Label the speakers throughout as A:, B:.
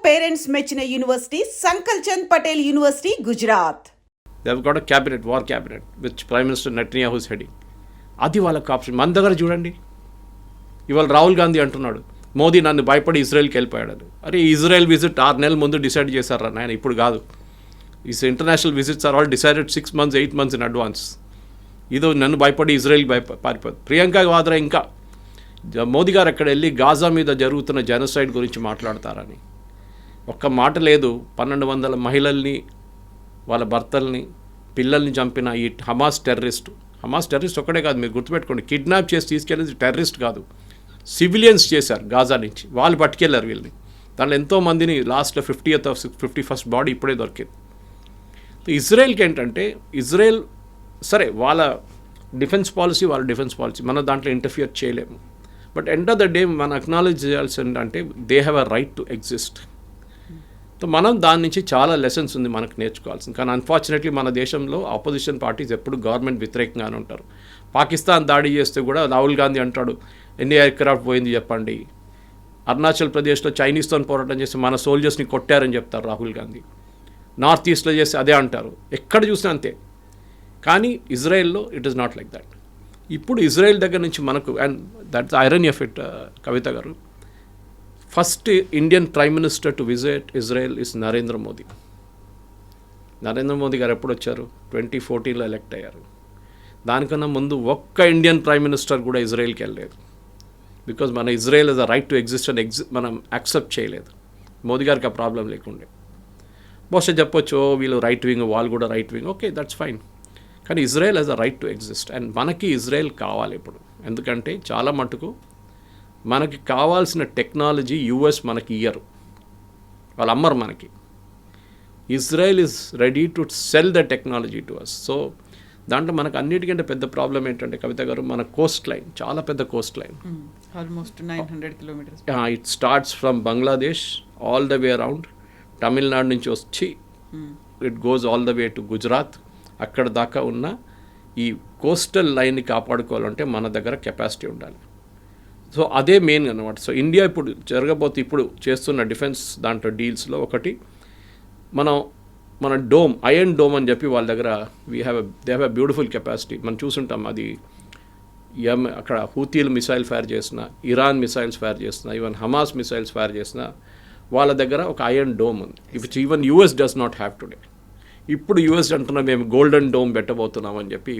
A: Parents మెచ్చిన university Sankalchand Patel university, Gujarat.
B: They have got a cabinet, war cabinet, which Prime Minister Netanyahu is heading. అది వాళ్ళకి option. మన దగ్గర చూడండి, ఇవాళ రాహుల్ గాంధీ అంటున్నాడు మోదీ నన్ను భయపడి ఇజ్రాయెల్కి వెళ్ళిపోయాడు. అరే ఇజ్రాయెల్ విజిట్ 6 నెలల ముందు డిసైడ్ చేశారా నాయన, ఇప్పుడు కాదు. ఈ international visits are all decided 6 months 8 months in advance. ఇదో నన్ను భయపడి ఇజ్రాయెల్కి పారిపోదు. ప్రియాంక వాద్రా ఇంకా మోదీ గారు అక్కడ వెళ్ళి గాజా మీద జరుగుతున్న జెనోసైడ్ గురించి మాట్లాడతారని ఒక్క మాట లేదు. 1200 మహిళల్ని, వాళ్ళ భర్తల్ని, పిల్లల్ని చంపిన ఈ హమాస్ టెర్రరిస్ట్ ఒక్కడే కాదు, మీరు గుర్తుపెట్టుకోండి. కిడ్నాప్ చేసి తీసుకెళ్ళేది టెర్రరిస్ట్ కాదు, సివిలియన్స్ చేశారు గాజా నుంచి. వాళ్ళు పట్టుకెళ్ళారు వీళ్ళని. దాంట్లో ఎంతోమందిని లాస్ట్లో 51st బాడీ ఇప్పుడే దొరికింది. ఇజ్రాయెల్కి ఏంటంటే, ఇజ్రాయెల్ సరే వాళ్ళ డిఫెన్స్ పాలసీ మనం దాంట్లో ఇంటర్ఫియర్ చేయలేము. But end of the day మనం అక్నాలెడ్జ్ చేయాల్సి ఏంటంటే they have a right to exist. So మనం దాని నుంచి చాలా లెసన్స్ ఉంది మనకు నేర్చుకోవాల్సింది. కానీ అన్ఫార్చునేట్లీ మన దేశంలో ఆపోజిషన్ పార్టీస్ ఎప్పుడు గవర్నమెంట్ వ్యతిరేకంగానే ఉంటారు. పాకిస్తాన్ దాడి చేస్తే కూడా రాహుల్ గాంధీ అంటాడు ఎన్ని ఎయిర్క్రాఫ్ట్ పోయింది చెప్పండి. అరుణాచల్ ప్రదేశ్లో చైనీస్తో పోరాటం చేస్తే మన సోల్జర్స్ని కొట్టారని చెప్తారు రాహుల్ గాంధీ. నార్త్ ఈస్ట్లో చేస్తే అదే అంటారు. ఎక్కడ చూసినా అంతే. కానీ ఇజ్రాయెల్లో it is not like that. ఇప్పుడు ఇజ్రాయెల్ దగ్గర నుంచి మనకు, and that's irony of it Kavitha గారు, first Indian prime minister to visit Israel is Narendra Modi. Narendra Modi గారు ఎప్పుడు వచ్చారు? 2014లో ఎలక్ట్ అయ్యారు. దానికన్నా ముందు ఒక్క ఇండియన్ ప్రైమ్ మినిస్టర్ కూడా ఇజ్రాయెల్కి వెళ్ళలేదు. బికాజ్ మన Israel is a right to exist అని మనం యాక్సెప్ట్ చేయలేదు. మోదీ గారికి ఆ ప్రాబ్లం లేకుండే. బహుశా చెప్పొచ్చు వీళ్ళు రైట్ వింగ్, వాళ్ళు కూడా right wing, okay that's fine. కానీ Israel has a right to exist. And మనకి ఇజ్రాయెల్ కావాలి ఇప్పుడు. ఎందుకంటే చాలా మటుకు మనకి కావాల్సిన టెక్నాలజీ యూఎస్ మనకి ఇయ్యరు, వాళ్ళు అమ్మరు మనకి. Israel is ready to sell the technology to us. So దాంట్లో మనకు అన్నిటికంటే పెద్ద ప్రాబ్లం ఏంటంటే కవిత గారు, మన కోస్ట్ లైన్ చాలా పెద్ద Coast line,
A: almost 900 kilometers.
B: It starts from Bangladesh all the way around, Tamil Nadu నుంచి వచ్చి it goes all the way to Gujarat. అక్కడ దాకా ఉన్న ఈ కోస్టల్ లైన్ని కాపాడుకోవాలంటే మన దగ్గర కెపాసిటీ ఉండాలి. సో అదే మెయిన్ అనమాట. సో ఇండియా ఇప్పుడు చేస్తున్న డిఫెన్స్ దాంట్లో డీల్స్లో ఒకటి, మన డోమ్, ఐరన్ డోమ్ అని చెప్పి వాళ్ళ దగ్గర they have a beautiful capacity. మనం చూసుంటాం. అది అక్కడ హూతీలు మిసైల్ ఫైర్ చేసిన, ఇరాన్ మిసైల్స్ ఫైర్ చేసిన, ఈవెన్ హమాస్ మిసైల్స్ ఫైర్ చేసిన వాళ్ళ దగ్గర ఒక ఐరన్ డోమ్ ఉంది. Which even US does not have today. ఇప్పుడు యూఎస్ అంటున్నా మేము గోల్డెన్ డోమ్ పెట్టబోతున్నామని చెప్పి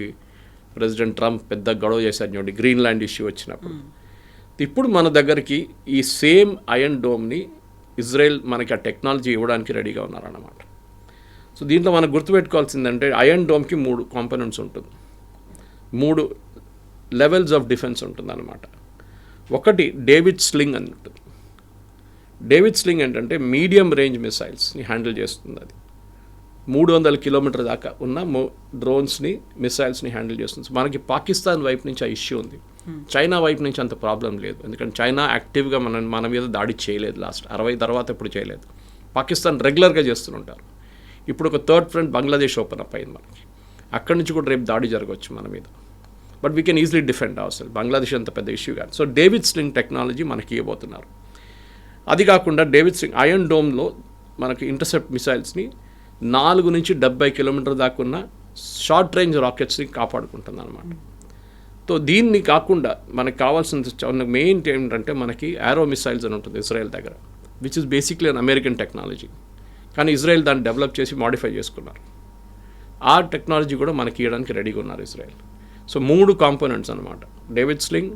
B: ప్రెసిడెంట్ ట్రంప్ పెద్ద గొడవ చేశారు చూడండి, గ్రీన్లాండ్ ఇష్యూ వచ్చినప్పుడు. ఇప్పుడు మన దగ్గరికి ఈ సేమ్ ఐరన్ డోమ్ని ఇజ్రాయెల్ మనకి ఆ టెక్నాలజీ ఇవ్వడానికి రెడీగా ఉన్నారన్నమాట. సో దీంట్లో మనం గుర్తుపెట్టుకోవాల్సిందంటే ఐరన్ డోమ్కి 3 కాంపోనెంట్స్ ఉంటుంది, 3 లెవెల్స్ ఆఫ్ డిఫెన్స్ ఉంటుంది అన్నమాట. ఒకటి డేవిడ్ స్లింగ్ అని ఉంటుంది. డేవిడ్ స్లింగ్ ఏంటంటే మీడియం రేంజ్ మిసైల్స్ని హ్యాండిల్ చేస్తుంది. అది 300 kilometers దాకా ఉన్న డ్రోన్స్ని, మిసైల్స్ని హ్యాండిల్ చేస్తుంది. మనకి పాకిస్తాన్ వైపు నుంచి ఆ ఇష్యూ ఉంది. చైనా వైపు నుంచి అంత ప్రాబ్లం లేదు. ఎందుకంటే చైనా యాక్టివ్గా మన మీద దాడి చేయలేదు. లాస్ట్ 60 తర్వాత ఎప్పుడు చేయలేదు. పాకిస్తాన్ రెగ్యులర్గా చేస్తుంటారు. ఇప్పుడు ఒక third front Bangladesh open up అయింది మనకి. అక్కడి నుంచి కూడా రేపు దాడి జరగవచ్చు మన మీద. But we can easily defend our. Bangladesh అంత పెద్ద ఇష్యూ కాదు. సో డేవిడ్ స్లింగ్ టెక్నాలజీ మనకి ఇవ్వబోతున్నారు. అది కాకుండా డేవిడ్ స్లింగ్ ఐరన్ డోమ్లో మనకి ఇంటర్సెప్ట్ మిసైల్స్ని 4 నుంచి 70 kilometers దాకా ఉన్న షార్ట్ రేంజ్ రాకెట్స్ని కాపాడుకుంటుంది అనమాట. సో దీన్ని కాకుండా మనకు కావాల్సిన మెయిన్ ఏంటంటే మనకి యారో మిసైల్స్ అని ఉంటుంది ఇజ్రాయెల్ దగ్గర, which is basically an American technology. కానీ ఇజ్రాయెల్ దాన్ని డెవలప్ చేసి మాడిఫై చేసుకున్నారు. ఆ టెక్నాలజీ కూడా మనకి ఇవ్వడానికి రెడీగా ఉన్నారు ఇజ్రాయెల్. సో 3 కాంపోనెంట్స్ అనమాట, David sling,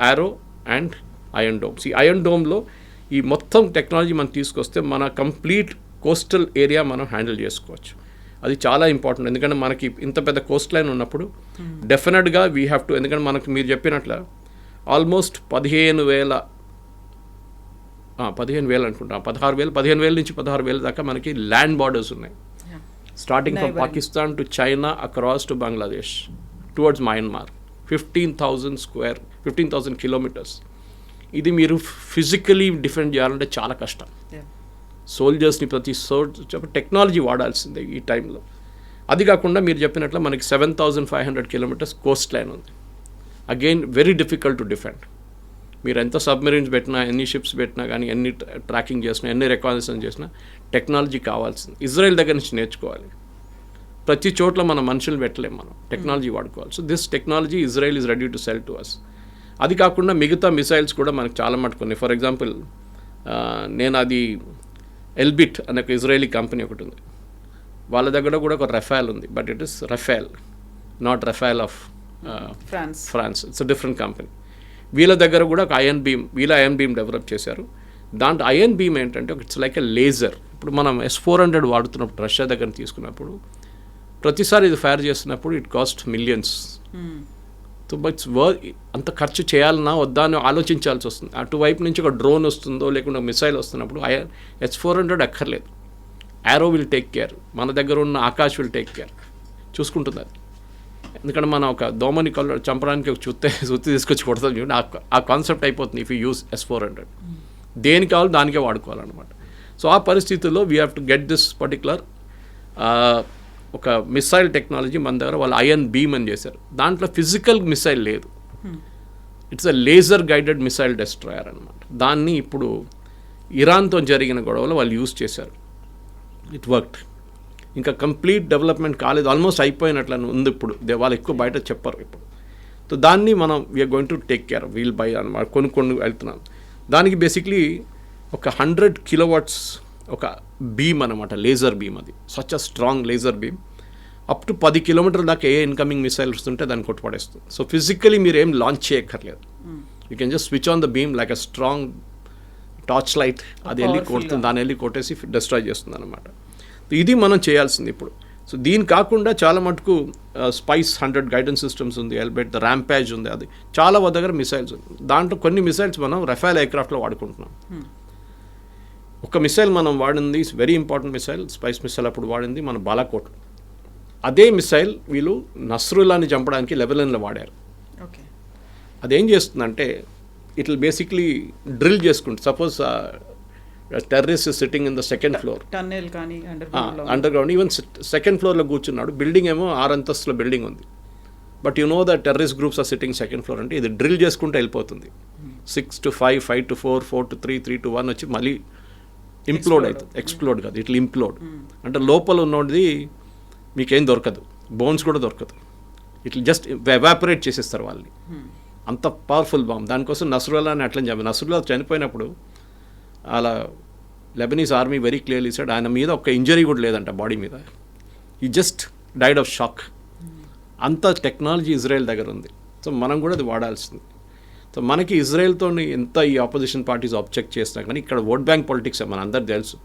B: arrow and iron dome. ఈ ఐరన్ డోమ్లో ఈ మొత్తం టెక్నాలజీ మనం తీసుకొస్తే మన కంప్లీట్ కోస్టల్ ఏరియా మనం హ్యాండిల్ చేసుకోవచ్చు. అది చాలా ఇంపార్టెంట్. ఎందుకంటే మనకి ఇంత పెద్ద కోస్ట్ లైన్ ఉన్నప్పుడు డెఫినెట్గా వీ హ్యావ్ టు, ఎందుకంటే మనకు మీరు చెప్పినట్ల ఆల్మోస్ట్ 15,000 అనుకుంటా, 15,000 నుంచి 16,000 దాకా మనకి ల్యాండ్ బార్డర్స్ ఉన్నాయి. Starting from Pakistan to China, across to Bangladesh, towards Myanmar. 15,000 kilometers. ఇది మీరు ఫిజికలీ డిఫెండ్ చేయాలంటే చాలా కష్టం. సోల్జర్స్ని టెక్నాలజీ వాడాల్సిందే ఈ టైంలో. అది కాకుండా మీరు చెప్పినట్లు మనకి 7,500 kilometers కోస్ట్ లైన్ ఉంది. Again very difficult to defend. మీరు ఎంత సబ్మెరీన్స్ పెట్టినా, ఎన్ని షిప్స్ పెట్టినా కానీ, ఎన్ని ట్రాకింగ్ చేసినా, ఎన్ని రికాగ్నిషన్ చేసినా టెక్నాలజీ కావాల్సింది. ఇజ్రాయెల్ దగ్గర నుంచి నేర్చుకోవాలి. ప్రతి చోట్ల మన మనుషులు పెట్టలేము, మనం టెక్నాలజీ వాడుకోవాలి. So this technology Israel is ready to sell to us. అది కాకుండా మిగతా మిసైల్స్ కూడా మనకు చాలా మట్టుకున్నాయి. ఫర్ ఎగ్జాంపుల్ నేను అది ఎల్బిట్ అనే ఒక ఇజ్రాయలీ కంపెనీ ఒకటి ఉంది, వాళ్ళ దగ్గర కూడా ఒక రఫాల్ ఉంది, but it is Rafael, not Rafale of France. It's a different company. వీళ్ళ దగ్గర కూడా ఒక ఐఎన్ బీమ్ డెవలప్ చేశారు. దాంట్లో ఐఎన్ బీమ్ ఏంటంటే ఇట్స్ లైక్ ఎ లేజర్. ఇప్పుడు మనం S-400 వాడుతున్నప్పుడు రష్యా దగ్గర తీసుకున్నప్పుడు ప్రతిసారి ఇది ఫైర్ చేస్తున్నప్పుడు ఇట్ కాస్ట్ మిలియన్స్. సో బట్స్ అంత ఖర్చు చేయాలన్నా వద్దా అని ఆలోచించాల్సి వస్తుంది. అటువైపు నుంచి ఒక డ్రోన్ వస్తుందో లేకుంటే మిసైల్ వస్తున్నప్పుడు S-400 అక్కర్లేదు, యారో విల్ టేక్ కేర్, మన దగ్గర ఉన్న ఆకాష్ విల్ టేక్ కేర్, చూసుకుంటుంది అది. ఎందుకంటే మనం ఒక దోమని చంపడానికి ఒక సుత్తి తీసుకొచ్చి కొడతాం చూడండి, ఆ కాన్సెప్ట్ అయిపోతుంది ఇఫ్ యూ యూస్ S-400. దేనికి కావాలో దానికే వాడుకోవాలన్నమాట. సో ఆ పరిస్థితుల్లో we have to get this particular ఒక మిసైల్ టెక్నాలజీ మన దగ్గర వాళ్ళు ఐఎన్ బీమ్ అని చేశారు. దాంట్లో ఫిజికల్ మిసైల్ లేదు, it's a laser guided missile destroyer అనమాట. దాన్ని ఇప్పుడు ఇరాన్తో జరిగిన గొడవలో వాళ్ళు యూజ్ చేశారు. It worked. ఇంకా కంప్లీట్ డెవలప్మెంట్ కాలేదు, ఆల్మోస్ట్ అయిపోయినట్లు ఉంది ఇప్పుడు. వాళ్ళు ఎక్కువ బయట చెప్పరు ఇప్పుడు. సో దాన్ని మనం we're going to take care, we'll buy అనమాట, కొనుక్కొని వెళ్తున్నాం. దానికి బేసిక్లీ ఒక 100 kilowatts ఒక బీమ్ అనమాట, లేజర్ బీమ్. అది such a strong laser beam. Up to 10 kilometers దాకా ఏ ఇన్కమింగ్ మిసైల్ వస్తుంటే దాన్ని కొట్టుపడేస్తుంది. సో ఫిజికలీ మీరు ఏం లాంచ్ చేయక్కర్లేదు, you can just switch on the beam like a strong torch light, అది వెళ్ళి కొడుతుంది, దాన్ని వెళ్ళి కొట్టేసి డిస్ట్రాయ్ చేస్తుంది అనమాట. ఇది మనం చేయాల్సింది ఇప్పుడు. సో దీని కాకుండా చాలా మటుకు స్పైస్ 100 గైడెన్స్ సిస్టమ్స్ ఉంది, ఎల్బెట్ ద ర్యాంపేజ్ ఉంది, అది చాలా దగ్గర మిసైల్స్ ఉంది. దాంట్లో కొన్ని మిసైల్స్ మనం రఫాల్ ఎయిర్క్రాఫ్ట్లో వాడుకుంటున్నాం. ఒక మిసైల్ మనం వాడింది very important missile, spice missile అప్పుడు వాడింది మన బాలాకోట్. అదే మిసైల్ వీళ్ళు నస్రుల్లాని చంపడానికి లెబనాన్లో వాడారు. అదేం చేస్తుందంటే ఇట్ విల్ బేసిక్లీ డ్రిల్ చేసుకుంటుంది. Suppose terrorist sitting in the second floor,
C: tunnel కానీ
B: అండర్ గ్రౌండ్, ఈవెన్ సెకండ్ ఫ్లోర్లో కూర్చున్నాడు. బిల్డింగ్ ఏమో 6 అంతస్తుల బిల్డింగ్ ఉంది, but you know the terrorist groups are sitting second floor. అంటే ఇది డ్రిల్ చేసుకుంటూ వెళ్ళిపోతుంది. 6 to 5, 5 to 4, 4 to 3, 3 to 1 వచ్చి మళ్ళీ ఇంప్లోడ్ అవుతుంది. ఎక్స్ప్లోడ్ కాదు, ఇట్లా ఇంప్లోడ్. అంటే లోపల ఉన్నది మీకేం దొరకదు, బోన్స్ కూడా దొరకదు, ఇట్లా జస్ట్ ఎవాపరేట్ చేసేస్తారు వాళ్ళని. అంత పవర్ఫుల్ బాంబ్. దానికోసం నస్రుల్లాని అట్లా చెప్పారు. నస్రుల్లా చనిపోయినప్పుడు అలా Lebanese army very clearly said ఆయన మీద ఒక ఇంజరీ కూడా లేదంట బాడీ మీద, ఈ జస్ట్ డైడ్ ఆఫ్ షాక్. అంత టెక్నాలజీ ఇజ్రాయెల్ దగ్గర ఉంది. సో మనం కూడా అది వాడాల్సింది. సో మనకి ఇజ్రాయెల్తో ఎంత ఈ ఆపోజిషన్ పార్టీస్ ఆబ్జెక్ట్ చేసినా కానీ ఇక్కడ ఓట్ బ్యాంక్ పాలిటిక్స్ మన అందరికి తెలుసు.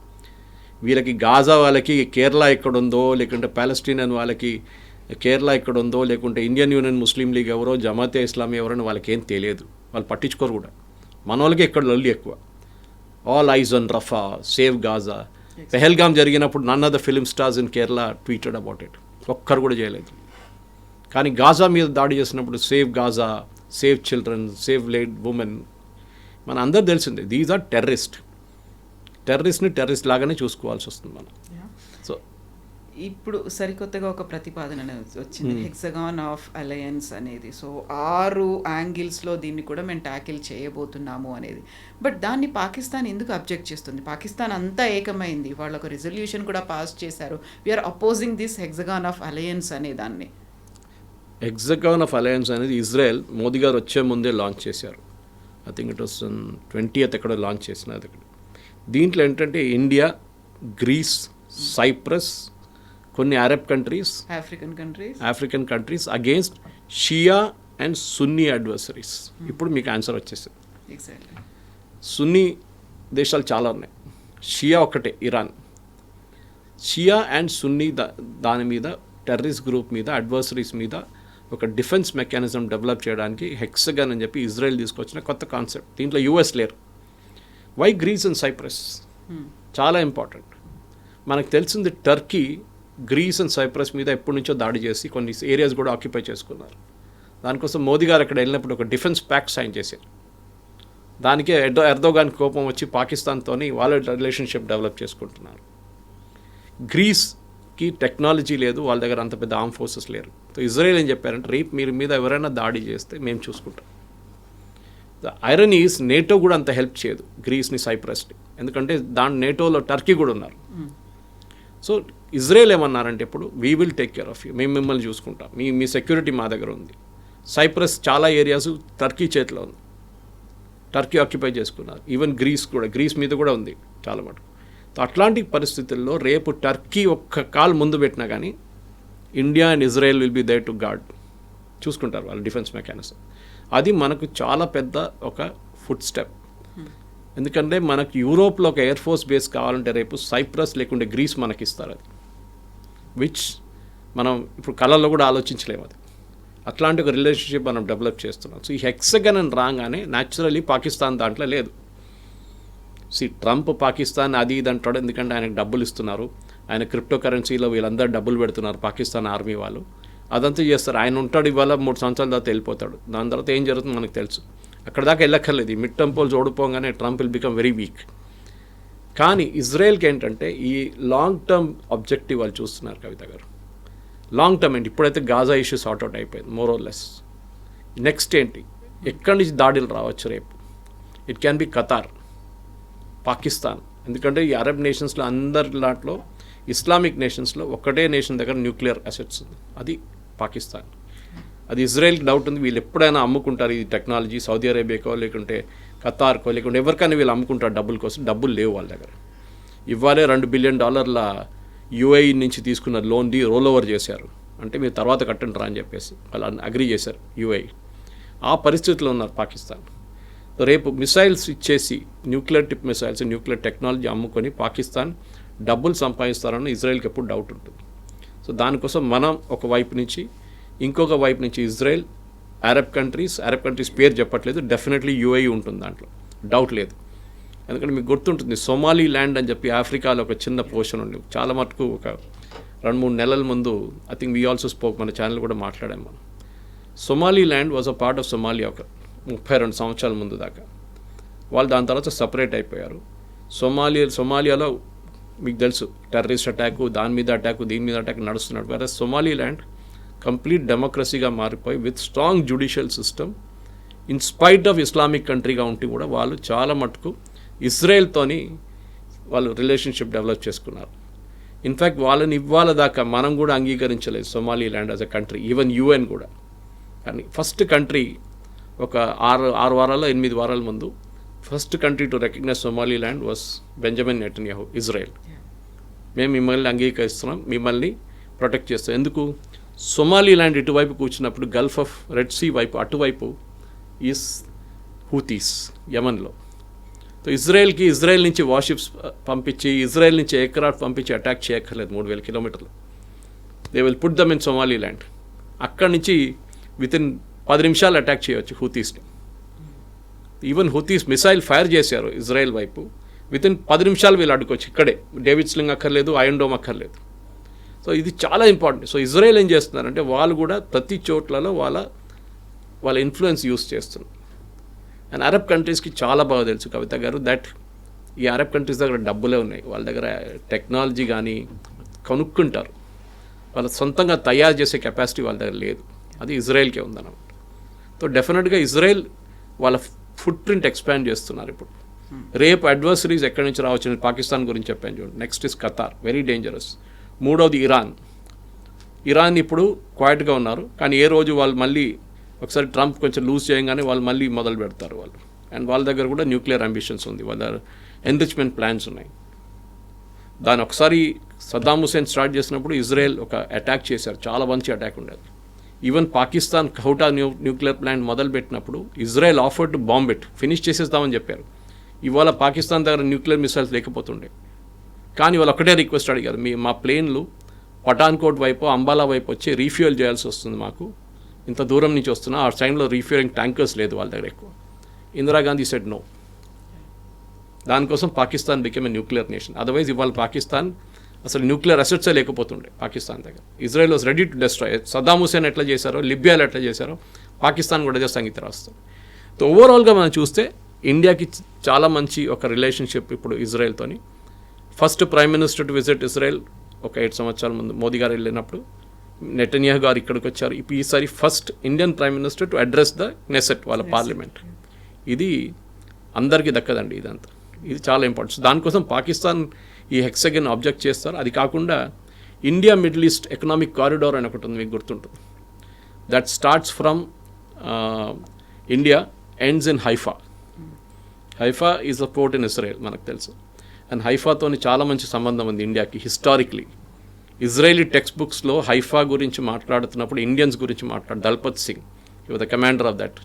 B: వీళ్ళకి గాజా వాళ్ళకి కేరళ ఎక్కడుందో, లేకుంటే పాలస్టీనియన్ వాళ్ళకి కేరళ ఎక్కడుందో, లేకుంటే ఇండియన్ యూనియన్ ముస్లిం లీగ్ ఎవరో, జమాతే ఇస్లామీ ఎవరో వాళ్ళకి ఏం తెలియదు, వాళ్ళు పట్టించుకోరు కూడా. మన వాళ్ళకి ఎక్కడ లొల్లి ఎక్కువ. All eyes on Rafah, save Gaza. Pahalgam జరిగినప్పుడు none of the film stars in Kerala tweeted about it, ఒక్కరు కూడా చేయలేదు. కానీ గాజా మీద దాడి చేసినప్పుడు save Gaza, save children, save lady women, మన అందరు తెలిసిందే. దీస్ ఆర్ టెర్రరిస్ట్ని టెర్రరిస్ట్ లాగానే చూసుకోవాల్సి వస్తుంది మనం. సో
C: ఇప్పుడు సరికొత్తగా ఒక ప్రతిపాదన వచ్చింది, హెక్సగాన్ ఆఫ్ అలయన్స్ అనేది. సో 6 యాంగిల్స్లో దీన్ని కూడా మేము ట్యాకిల్ చేయబోతున్నాము అనేది. బట్ దాన్ని పాకిస్తాన్ ఎందుకు అబ్జెక్ట్ చేస్తుంది? పాకిస్తాన్ అంతా ఏకమైంది, వాళ్ళు ఒక రిజల్యూషన్ కూడా పాస్ చేశారు, we're opposing this hexagon of alliance అనే దాన్ని.
B: హెక్సగాన్ ఆఫ్ అలయన్స్ అనేది ఇజ్రాయెల్ మోదీ గారు వచ్చే ముందే లాంచ్ చేశారు. I think it was 20th ఎక్కడో లాంచ్ చేసినది. దీంట్లో ఏంటంటే ఇండియా, గ్రీస్, సైప్రస్, కొన్ని Arab countries, African countries against Shia and Sunni adversaries. ఇప్పుడు మీకు ఆన్సర్ వచ్చేసింది. సున్నీ దేశాలు చాలా ఉన్నాయి, షియా ఒక్కటే ఇరాన్. షియా అండ్ సున్నీ దాని మీద, టెర్రరిస్ట్ గ్రూప్ మీద, అడ్వర్సరీస్ మీద ఒక డిఫెన్స్ మెకానిజం డెవలప్ చేయడానికి హెక్సగాన్ అని చెప్పి ఇజ్రాయెల్ తీసుకొచ్చిన కొత్త కాన్సెప్ట్. దీంట్లో యూఎస్ లేరు. Why Greece and Cyprus? చాలా ఇంపార్టెంట్. మనకు తెలిసింది టర్కీ గ్రీస్ అండ్ సైప్రస్ మీద ఎప్పటి నుంచో దాడి చేసి కొన్ని ఏరియాస్ కూడా ఆక్యుపై చేసుకున్నారు. దానికోసం మోదీ గారు అక్కడ వెళ్ళినప్పుడు ఒక డిఫెన్స్ ప్యాక్ట్ సైన్ చేశారు. దానికే ఎర్దోగాన్ కోపం వచ్చి పాకిస్తాన్తో వాళ్ళ రిలేషన్షిప్ డెవలప్ చేసుకుంటున్నారు. గ్రీస్కి టెక్నాలజీ లేదు, వాళ్ళ దగ్గర అంత పెద్ద ఆర్మ్ ఫోర్సెస్ లేరు. సో ఇజ్రాయెల్ ఏం చెప్పారంటే రేపు మీరు మీద ఎవరైనా దాడి చేస్తే మేము చూసుకుంటాం. ద ఐరన్ ఈస్ నేటో కూడా అంత హెల్ప్ చేయదు గ్రీస్ని, సైప్రస్ని, ఎందుకంటే నేటోలో టర్కీ కూడా ఉన్నారు. సో ఇజ్రాయెల్ ఏమన్నారంటే ఇప్పుడు we will take care of you, మేము మిమ్మల్ని చూసుకుంటాం, మీ సెక్యూరిటీ మా దగ్గర ఉంది. సైప్రస్ చాలా ఏరియాస్ టర్కీ చేతిలో ఉంది, టర్కీ ఆక్యుపై చేసుకున్నారు. ఈవెన్ గ్రీస్ మీద కూడా ఉంది చాలా మటుకు. సో అట్లాంటి పరిస్థితుల్లో రేపు టర్కీ ఒక్క కాల్ ముందు పెట్టినా కానీ India and Israel will be there to guard, చూసుకుంటారు వాళ్ళ డిఫెన్స్ మెకానిజం. అది మనకు చాలా పెద్ద ఒక ఫుడ్ స్టెప్. ఎందుకంటే మనకు యూరోప్లో ఒక ఎయిర్ ఫోర్స్ బేస్ కావాలంటే రేపు సైప్రస్ లేకుంటే గ్రీస్ మనకి ఇస్తారు. అది విచ్ మనం ఇప్పుడు కళల్లో కూడా ఆలోచించలేము. అది అట్లాంటి ఒక రిలేషన్షిప్ మనం డెవలప్ చేస్తున్నాం. సో ఈ హెక్సగన్ అని రాగానే న్యాచురలీ పాకిస్తాన్ దాంట్లో లేదు. ట్రంప్ పాకిస్తాన్ అది ఇది అంటాడు, ఎందుకంటే ఆయనకు డబ్బులు ఇస్తున్నారు, ఆయన క్రిప్టో కరెన్సీలో వీళ్ళందరూ డబ్బులు పెడుతున్నారు పాకిస్తాన్ ఆర్మీ వాళ్ళు, అదంతా చేస్తారు. ఆయన ఉంటాడు, ఇవాళ 3 సంవత్సరాల తర్వాత వెళ్ళిపోతాడు. దాని తర్వాత ఏం జరుగుతుందో మనకు తెలుసు. అక్కడ దాకా వెళ్ళక్కర్లేదు. ఈ మిడ్ టర్మ్ పోల్స్ ఓడిపోగానే Trump will become very weak. కానీ ఇజ్రాయెల్కి ఏంటంటే ఈ లాంగ్ టర్మ్ ఆబ్జెక్టివ్ వాళ్ళు చూస్తున్నారు కవిత గారు. లాంగ్ టర్మ్ ఏంటి, ఇప్పుడైతే గాజా ఇష్యూ సార్ట్అవుట్ అయిపోయింది మోర్ ఆర్ లెస్. నెక్స్ట్ ఏంటి, ఎక్కడి నుంచి దాడులు రావచ్చు రేపు? It can be Qatar, Pakistan. ఎందుకంటే ఈ అరబ్ నేషన్స్లో అందరి దాంట్లో ఇస్లామిక్ నేషన్స్లో ఒక్కటే నేషన్ దగ్గర న్యూక్లియర్ అసెట్స్ ఉంది, అది పాకిస్తాన్. అది ఇజ్రాయెల్కి డౌట్ ఉంది, వీళ్ళు ఎప్పుడైనా అమ్ముకుంటారు ఈ టెక్నాలజీ, సౌదీ అరేబియాకో లేకుంటే ఖతార్కో లేకుంటే ఎవరికైనా వీళ్ళు అమ్ముకుంటారు డబ్బుల కోసం. డబ్బులు లేవు వాళ్ళ దగ్గర. ఇవ్వాలే $2 బిలియన్ యుఏఈ నుంచి తీసుకున్న లోన్ రోల్ ఓవర్ చేశారు, అంటే మీరు తర్వాత కట్టండి రా అని చెప్పేసి వాళ్ళు అగ్రీ చేశారు యుఏఈ. ఆ పరిస్థితిలో ఉన్నారు పాకిస్తాన్. రేపు మిసైల్స్ ఇచ్చేసి nuclear tip missiles, nuclear technology అమ్ముకొని పాకిస్తాన్ డబ్బులు సంపాదిస్తారని ఇజ్రాయెల్కి ఎప్పుడు డౌట్ ఉంటుంది. సో దానికోసం మనం ఒక వైపు నుంచి, ఇంకొక వైపు నుంచి ఇజ్రాయెల్, అరబ్ కంట్రీస్ పేరు చెప్పట్లేదు, డెఫినెట్లీ యుఏఈ ఉంటుంది దాంట్లో, డౌట్ లేదు. ఎందుకంటే మీకు గుర్తుంటుంది సొమాలీ ల్యాండ్ అని చెప్పి ఆఫ్రికాలో ఒక చిన్న పోర్షన్ ఉంది. చాలా మటుకు ఒక 2-3 నెలల ముందు I think we also spoke, మన ఛానల్ కూడా మాట్లాడాము మనం. Somaliland was a part of Somalia ఒక 32 సంవత్సరాల ముందు దాకా. వాళ్ళు దాని తర్వాత సపరేట్ అయిపోయారు. సొమాలియాలో మీకు తెలుసు టెర్రరిస్ట్ అటాకు, దీని మీద అటాక్ నడుస్తున్నాడు. వేరే సొమాలీ ల్యాండ్ కంప్లీట్ డెమోక్రసీగా మారిపోయి with strong judicial system, in spite of Islamic కంట్రీగా ఉంటే కూడా వాళ్ళు చాలా మటుకు ఇజ్రాయెల్తోని వాళ్ళు రిలేషన్షిప్ డెవలప్ చేసుకున్నారు. ఇన్ఫ్యాక్ట్ వాళ్ళని ఇవ్వాల దాకా మనం కూడా అంగీకరించలేదు Somaliland as a country, even UN కూడా. కానీ ఫస్ట్ కంట్రీ ఒక 6 వారాలు 8 వారాల ముందు first country to recognize Somaliland was Benjamin Netanyahu, Israel. మేము మిమ్మల్ని అంగీకరిస్తున్నాం, మిమ్మల్ని ప్రొటెక్ట్ చేస్తాం. ఎందుకు? సొమాలీ ల్యాండ్ ఇటువైపు కూర్చున్నప్పుడు గల్ఫ్ ఆఫ్ రెడ్ సీ వైపు అటువైపు ఈస్ హూతీస్ యమన్లో. సో ఇజ్రాయెల్ నుంచి వార్షిప్స్ పంపించి, ఇజ్రాయెల్ నుంచి ఎయిర్క్రాఫ్ట్ పంపించి అటాక్ చేయక్కర్లేదు 3000 కిలోమీటర్లు. They will put them in Somaliland. అక్కడి నుంచి వితిన్ 10 నిమిషాలు అటాక్ చేయవచ్చు హూతీస్ని. ఈవెన్ హూతీస్ మిసైల్ ఫైర్ చేశారు ఇజ్రాయెల్ వైపు, వితిన్ 10 నిమిషాలు వీళ్ళు అడ్డుకోవచ్చు. ఇక్కడే డేవిడ్ స్లింగ్ అక్కర్లేదు, ఐరన్ డోమ్ అక్కర్లేదు. సో ఇది చాలా ఇంపార్టెంట్. సో ఇజ్రాయెల్ ఏం చేస్తున్నారంటే వాళ్ళు కూడా ప్రతి చోట్లలో వాళ్ళ ఇన్ఫ్లుయెన్స్ యూస్ చేస్తున్నారు. అండ్ అరబ్ కంట్రీస్కి చాలా బాగా తెలుసు కవిత గారు దట్ ఈ అరబ్ కంట్రీస్ దగ్గర డబ్బులే ఉన్నాయి, వాళ్ళ దగ్గర టెక్నాలజీ కానీ కనుక్కుంటారు, వాళ్ళ సొంతంగా తయారు చేసే కెపాసిటీ వాళ్ళ దగ్గర లేదు. అది ఇజ్రాయెల్కే ఉందన్నమాట. సో డెఫినెట్గా ఇజ్రాయెల్ వాళ్ళ ఫుట్ ప్రింట్ ఎక్స్పాండ్ చేస్తున్నారు ఇప్పుడు. రేపు అడ్వర్సరీస్ ఎక్కడి నుంచి రావచ్చు, పాకిస్తాన్ గురించి చెప్పాను చూడండి. Next is Qatar, very dangerous. 3వది ఇరాన్ ఇప్పుడు క్వైట్గా ఉన్నారు, కానీ ఏ రోజు వాళ్ళు మళ్ళీ ఒకసారి ట్రంప్ కొంచెం లూజ్ చేయగానే వాళ్ళు మళ్ళీ మొదలు పెడతారు వాళ్ళు. అండ్ వాళ్ళ దగ్గర కూడా న్యూక్లియర్ అంబిషన్స్ ఉంది, వాళ్ళ ఎన్రిచ్మెంట్ ప్లాన్స్ ఉన్నాయి. దాని ఒకసారి సద్దాం హుసేన్ స్టార్ట్ చేసినప్పుడు ఇజ్రాయెల్ ఒక అటాక్ చేశారు, చాలా మంచి అటాక్ ఉండేది. Even Pakistan Kahuta nuclear plant మొదలుపెట్టినప్పుడు Israel offer to bomb it, finish చేసేస్తామని చెప్పారు. ఇవాళ పాకిస్తాన్ దగ్గర న్యూక్లియర్ మిసైల్స్ లేకపోతుండే, కానీ వాళ్ళు ఒకటే రిక్వెస్ట్ అడిగారు, మా ప్లేన్లు పఠాన్కోట్ వైపు అంబాలా వైపు వచ్చి రీఫ్యూయల్ చేయాల్సి వస్తుంది, మాకు ఇంత దూరం నుంచి వస్తున్నా, ఆ టైంలో రీఫ్యూయలింగ్ ట్యాంకర్స్ లేదు వాళ్ళ దగ్గర ఎక్కువ. Indira Gandhi said no. దానికోసం Pakistan became a nuclear nation. Otherwise ఇవాళ పాకిస్తాన్ అసలు న్యూక్లియర్ అసెట్సే లేకపోతుండే పాకిస్తాన్ దగ్గర. Israel was ready to destroy. Saddam Hussain ఎట్లా చేశారో, లిబియాలో ఎట్లా చేశారో, పాకిస్తాన్ కూడా చేస్తే సంగీత రాస్తుంది. సో ఓవరాల్గా మనం చూస్తే ఇండియాకి చాలా మంచి ఒక రిలేషన్షిప్ ఇప్పుడు ఇజ్రాయెల్తోని. First prime minister to visit Israel ఒక 8 సంవత్సరాల ముందు మోదీ గారు వెళ్ళినప్పుడు, నెటన్యాహు గారు ఇక్కడికి వచ్చారు. ఈసారి first Indian prime minister to address the Knesset, వాళ్ళ పార్లమెంట్. ఇది అందరికీ దక్కదండి ఇదంతా. ఇది చాలా ఇంపార్టెంట్. దానికోసం పాకిస్తాన్ ఈ హెక్సగన్ ఆబ్జెక్ట్ చేస్తారు. అది కాకుండా India Middle East economic corridor అని ఒకటి ఉంది, మీకు గుర్తుంటుంది. That starts from India, ends in Haifa. Haifa is a port in Israel, మనకు తెలుసు. అండ్ హైఫాతోని చాలా మంచి సంబంధం ఉంది ఇండియాకి హిస్టారిక్లీ. ఇజ్రాయేలీ టెక్స్ట్ బుక్స్లో హైఫా గురించి మాట్లాడుతున్నప్పుడు ఇండియన్స్ గురించి Dalpat Singh, he was the commander of that.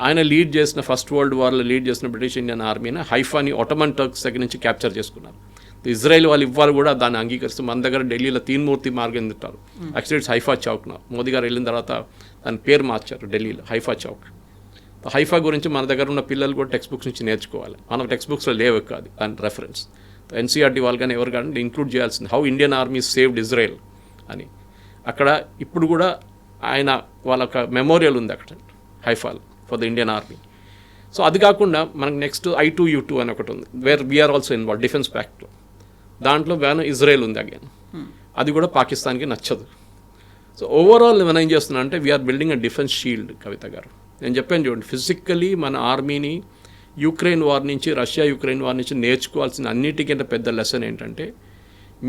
B: ఆయన లీడ్ చేసిన ఫస్ట్ వరల్డ్ వార్లో లీడ్ చేసిన బ్రిటిష్ ఇండియన్ ఆర్మీని హైఫాని ఒటమన్ టర్క్స్ దగ్గర నుంచి క్యాప్చర్ చేసుకున్నారు. ఇజ్రాయెల్ వాళ్ళు ఇవ్వాలి కూడా దాన్ని అంగీకరిస్తూ మన దగ్గర ఢిల్లీలో తీన్మూర్తి మార్గం తింటారు. Actually it's Haifa Chowk. Modi గారు వెళ్ళిన తర్వాత దాని పేరు మార్చారు ఢిల్లీలో హైఫా చౌక్. హైఫా గురించి మన దగ్గర ఉన్న పిల్లలు కూడా టెక్స్ట్ బుక్స్ నుంచి నేర్చుకోవాలి. మన టెక్స్ట్ బుక్స్లో లేవు కాదు దాని రెఫరెన్స్. ఎన్సీఆర్టీ వాళ్ళు కానీ ఎవరు కానీ ఇంక్లూడ్ చేయాల్సింది how Indian army saved Israel అని. అక్కడ ఇప్పుడు కూడా ఆయన వాళ్ళ మెమోరియల్ ఉంది అక్కడ హైఫాలో for the Indian army. So అది కాకుండా మనకు నెక్స్ట్ I2U2 అని ఒకటి ఉంది, where we are also involve defence ప్యాక్ట్లో. దాంట్లో వేన ఇజ్రాయెల్ ఉంది అగైన్. అది కూడా పాకిస్తాన్కి నచ్చదు. సో ఓవరాల్ మనం ఏం చేస్తున్నాం అంటే we are building a defence shield. Kavitha గారు, నేను చెప్పాను చూడండి, ఫిజికల్లీ మన ఆర్మీని యుక్రెయిన్ వార్ నుంచి, రష్యా యుక్రెయిన్ వార్ నుంచి నేర్చుకోవాల్సిన అన్నిటికంటే పెద్ద లెసన్ ఏంటంటే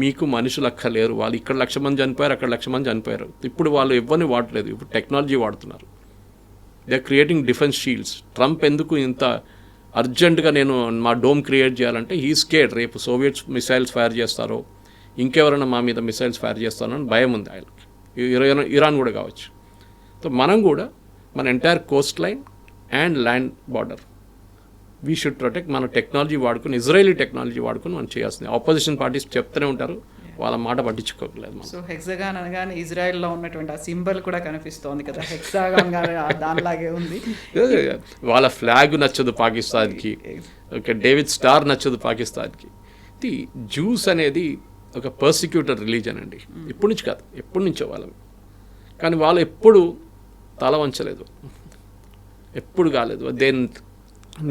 B: మీకు మనుషులు అక్కర్లేరు. వాళ్ళు ఇక్కడ 1,00,000 మంది చనిపోయారు, అక్కడ 1,00,000 మంది చనిపోయారు. ఇప్పుడు వాళ్ళు ఎవరిని వాడలేదు, ఇప్పుడు టెక్నాలజీ వాడుతున్నారు. They are creating defence shields. Trump ఎందుకు ఇంత అర్జెంటుగా నేను మా డోమ్ క్రియేట్ చేయాలంటే హీ స్కేర్డ్, రేపు సోవియట్స్ మిసైల్స్ ఫైర్ చేస్తారో ఇంకెవరైనా మా మీద మిసైల్స్ ఫైర్ చేస్తారో అని భయం ఉంది ఆయనకి. ఇరాన్ కూడా కావచ్చు. సో మనం కూడా మన entire Coast line and land border we should protect. మన టెక్నాలజీ వాడుకుని, ఇజ్రాయేలీ టెక్నాలజీ వాడుకుని మనం చేయాల్సింది. ఆపోజిషన్ పార్టీస్ చెప్తూనే ఉంటారు, వాళ్ళ మాట పట్టించుకోలేదు.
C: సో హెక్సాగాన్ అనగానే ఇజ్రాయెల్లో ఉన్నటువంటి ఆ సింబల్ కూడా కనిపిస్తోంది కదా, హెక్సాగాన్ దానిలాగే ఉంది.
B: వాళ్ళ ఫ్లాగ్ నచ్చదు పాకిస్తాన్కి, ఓకే, డేవిడ్ స్టార్ నచ్చదు పాకిస్తాన్కి. ఇది జ్యూస్ అనేది ఒక పర్సిక్యూటెడ్ రిలీజన్ అండి. ఇప్పటి నుంచి కాదు, ఎప్పటి నుంచో వాళ్ళవి. కానీ వాళ్ళు ఎప్పుడు తల వంచలేదు, ఎప్పుడు కాలేదు. They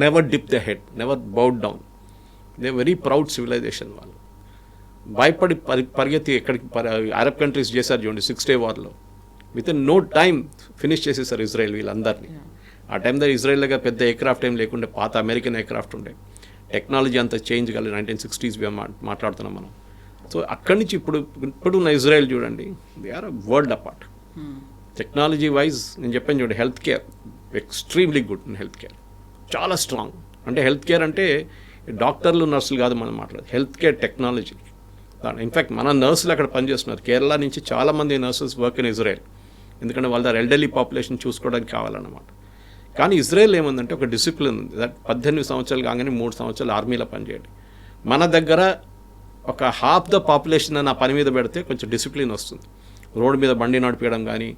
B: never dip the head, never bowed down. They very proud civilisation. వాళ్ళు భయపడి పరిగెత్తి ఎక్కడికి అరబ్ కంట్రీస్ చేశారు చూడండి 6 Day వార్లో. With in no time finish చేసేసారు ఇజ్రాయెల్ వీళ్ళందరినీ. ఆ టైం దగ్గర ఇజ్రాయెల్ దగ్గర పెద్ద ఎయిర్క్రాఫ్ట్ ఏం లేకుండే, పాత అమెరికన్ ఎయిర్క్రాఫ్ట్ ఉండే. టెక్నాలజీ అంతా చేంజ్ కాలేదు, 1960s మాట్లాడుతున్నాం మనం. సో అక్కడి నుంచి ఇప్పుడున్న ఇజ్రాయెల్ చూడండి, they are world apart. Technology wise నేను చెప్పాను చూడండి, health care extremely good in health care, చాలా స్ట్రాంగ్. అంటే హెల్త్ కేర్ అంటే డాక్టర్లు నర్సులు కాదు మనం మాట్లాడదు, హెల్త్ కేర్ టెక్నాలజీ. ఇన్ఫ్యాక్ట్ మన నర్సులు అక్కడ పనిచేస్తున్నారు. కేరళ నుంచి చాలామంది నర్సెస్ వర్క్ ఇన్ ఇజ్రాయెల్, ఎందుకంటే వాళ్ళ ఎల్డర్లీ పాపులేషన్ చూసుకోవడానికి కావాలన్నమాట. కానీ ఇజ్రాయెల్ ఏముందంటే ఒక డిసిప్లిన్ ఉంది. దట్ 18 సంవత్సరాలు కాగానే 3 సంవత్సరాలు ఆర్మీలో పనిచేయండి. మన దగ్గర ఒక హాఫ్ ద పాపులేషన్ నా పని మీద పెడితే కొంచెం డిసిప్లిన్ వస్తుంది. రోడ్డు మీద బండి నడిపించడం కానీ,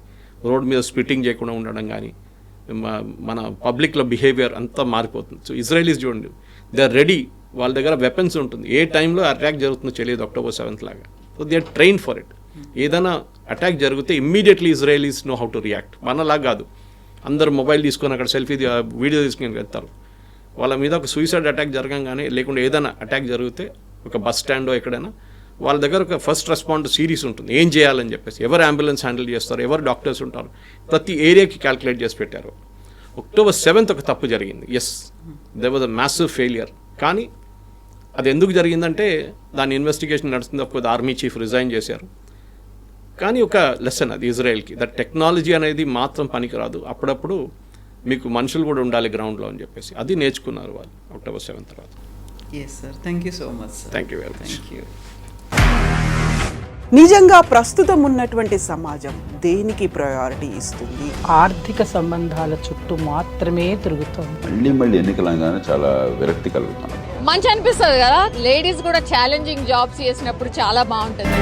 B: రోడ్డు మీద స్ప్లిట్టింగ్ చేయకుండా ఉండడం కానీ, మన పబ్లిక్లో బిహేవియర్ అంతా మారిపోతుంది. సో ఇజ్రాయలీస్ చూడండి, దే ఆర్ రెడీ. వాళ్ళ దగ్గర వెపన్స్ ఉంటుంది, ఏ టైంలో అటాక్ జరుగుతుందో తెలియదు, October 7th లాగా. So they are train for it. ఏదైనా అటాక్ జరిగితే immediately Israelis know how to react. మనలా కాదు, అందరు మొబైల్ తీసుకొని అక్కడ సెల్ఫీ వీడియో తీసుకొని వెళ్తారు. వాళ్ళ మీద ఒక సూసైడ్ అటాక్ జరగంగానే, లేకుండా ఏదైనా అటాక్ జరిగితే ఒక బస్ స్టాండో ఎక్కడైనా, వాళ్ళ దగ్గర ఒక ఫస్ట్ రెస్పాండ్ సిరీస్ ఉంటుంది, ఏం చేయాలని చెప్పేసి. ఎవరు అంబులెన్స్ హ్యాండిల్ చేస్తారు, ఎవరు డాక్టర్స్ ఉంటారు, ప్రతి ఏరియాకి క్యాల్కులేట్ చేసి పెట్టారు. October 7th ఒక తప్పు జరిగింది. Yes, they was a massive failure. కానీ అది ఎందుకు జరిగిందంటే దాని ఇన్వెస్టిగేషన్ నడుస్తుంది. ఒక ఆర్మీ చీఫ్ రిజైన్ చేశారు. కానీ ఒక లెసన్ అది ఇజ్రాయెల్కి, దట్ టెక్నాలజీ అనేది మాత్రం పనికిరాదు, అప్పుడప్పుడు మీకు మనుషులు కూడా ఉండాలి గ్రౌండ్లో అని చెప్పేసి. అది నేర్చుకున్నారు వాళ్ళు October 7th తర్వాత.
C: Yes sir, thank you so much sir.
B: Thank you very much.
C: Thank you.
A: నిజంగా ప్రస్తుతం ఉన్నటువంటి సమాజం దేనికి ప్రయారిటీ ఇస్తుంది?
D: ఆర్థిక సంబంధాల చుట్టూ మాత్రమే తిరుగుతోంది.
E: మళ్ళీ ఎన్నికలంగానే చాలా విరక్తి కలుగుతాను.
F: మంచి అనిపిస్తుంది కదా, లేడీస్ కూడా ఛాలెంజింగ్ జాబ్స్ చేసినప్పుడు చాలా బాగుంటుంది.